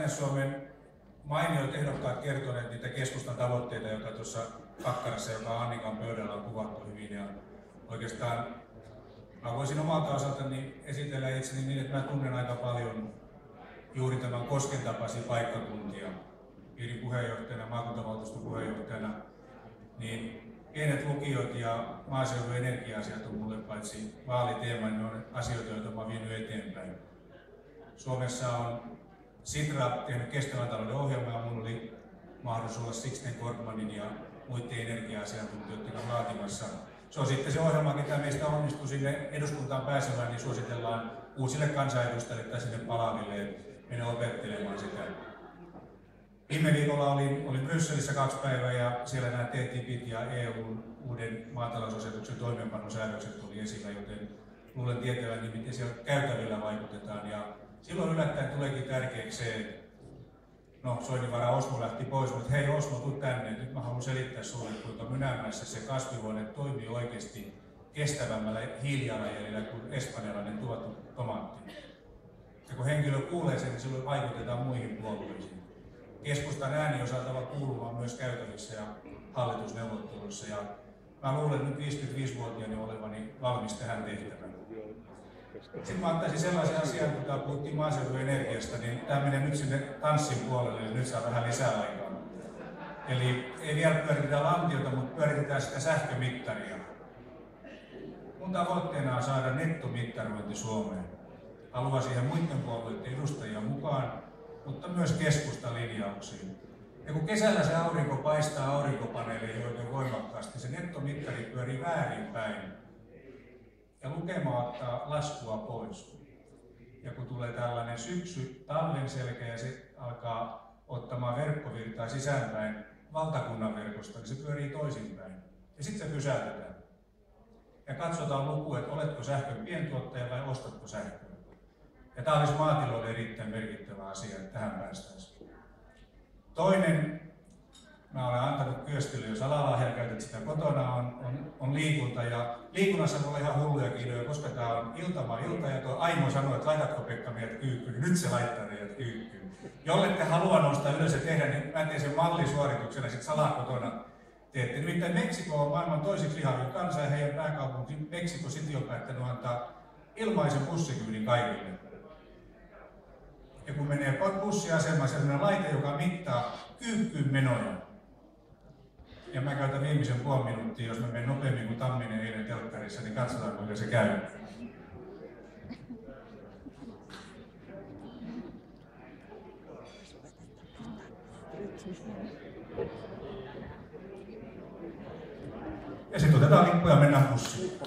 Suomen mainiot ehdokkaat kertoneet niitä keskustan tavoitteita, joita tuossa kakkarassa, joka Annikan pöydällä on kuvattu hyvin. Ja oikeastaan mä voisin omalta osaltani esitellä itseni niin, että mä tunnen aika paljon juuri tämän Kosken tapaisia paikkakuntia. Piirin puheenjohtajana, maakuntavaltuuston puheenjohtajana, niin pienet lukiot ja maaseudun energia-asiat on mulle paitsi vaaliteema, niin ne on asioita, joita mä oon vienyt eteenpäin. Suomessa on Sitra tehnyt kestävän talouden ohjelmaa ja minulla oli mahdollisuus olla Sixten Korkmanin ja muiden energia-asiantuntijoiden laatimassa. Se on sitten se ohjelma, ketä meistä onnistuu sinne eduskuntaan pääsemään, niin suositellaan uusille kansanedustajille tai sinne palaaville, että mennä opettelemaan sitä. Viime viikolla olin Brysselissä 2 päivää ja siellä nämä TTIPit ja EU:n uuden maatalousasetuksen toimeenpanosäädökset tuli esillä, joten luulen tietäväni, miten siellä käytävillä vaikutetaan. Ja silloin yllättäen tuleekin tärkeäksi se, että Soininvaara Osmo lähti pois, mutta hei Osmo, tuu tänne. Nyt mä haluan selittää sulle, kuinka Mynämäessä se kasvihuone toimii oikeasti kestävämmällä hiilijalanjäljellä kuin espanjalainen tuotu tomaatti. Ja kun henkilö kuulee sen, niin silloin vaikutetaan muihin puolueisiin. Keskustan ääni on saatava kuulumaan myös käytävissä ja hallitusneuvotteluissa. Ja mä luulen nyt 55-vuotiaani olevani valmis tähän tehtävään. Sitten mä ottaisin sellaisen asian, kun täällä puhuttiin maaseudun energiasta, niin tämä menee nyt sinne tanssin puolelle ja nyt saa vähän lisää aikaa. Eli ei vielä pyöritetä lantiota, mutta pyöritetään sitä sähkömittaria. Mun tavoitteena on saada nettomittarointi Suomeen. Haluan siihen muiden puolueiden edustajia mukaan, mutta myös keskustalinjauksiin. Ja kun kesällä se aurinko paistaa aurinkopaneeleja oikein voimakkaasti, se nettomittari pyörii väärinpäin. Ja lukema ottaa laskua pois. Ja kun tulee tällainen syksy, talven selkä ja se alkaa ottamaan verkkovirtaa sisäänpäin valtakunnan verkosta, niin se pyörii toisinpäin. Ja sitten se pysäytetään. Ja katsotaan luku, että oletko sähkön pientuottaja vai ostatko sähköä. Ja tämä olisi maatiloille erittäin merkittävä asia, että tähän päästäisiin. Toinen, mä olen antanut Kyöstille, jos alalahja käytät sitä kotona, on liikunta. Ja liikunnassa voi olla ihan hulluja ideoja, koska tämä on ilta ja tuo Aimo sanoi, että laitatko Pekka meidät kyykkyyn, niin nyt se laittaa meidät kyykkyyn. Jollette halua nostaa ylös ja tehdä, niin mä teen sen mallisuorituksena sitten salaa kotona teette. Nimittäin Meksiko on maailman toiseksi lihavin kansa ja heidän pääkaupunki Meksiko City on päättänyt antaa ilmaisen bussikyydin kaikille. Ja kun menee bussiasemaan sellainen laite, joka mittaa kyykkyyn menoja. Ja mä käytän viimeisen puoli minuuttia, jos mä menen nopeammin kuin Tamminen eilen telkkarissa, niin katsotaan kuinka se käy. Ja sitten otetaan lippu ja mennään bussiin.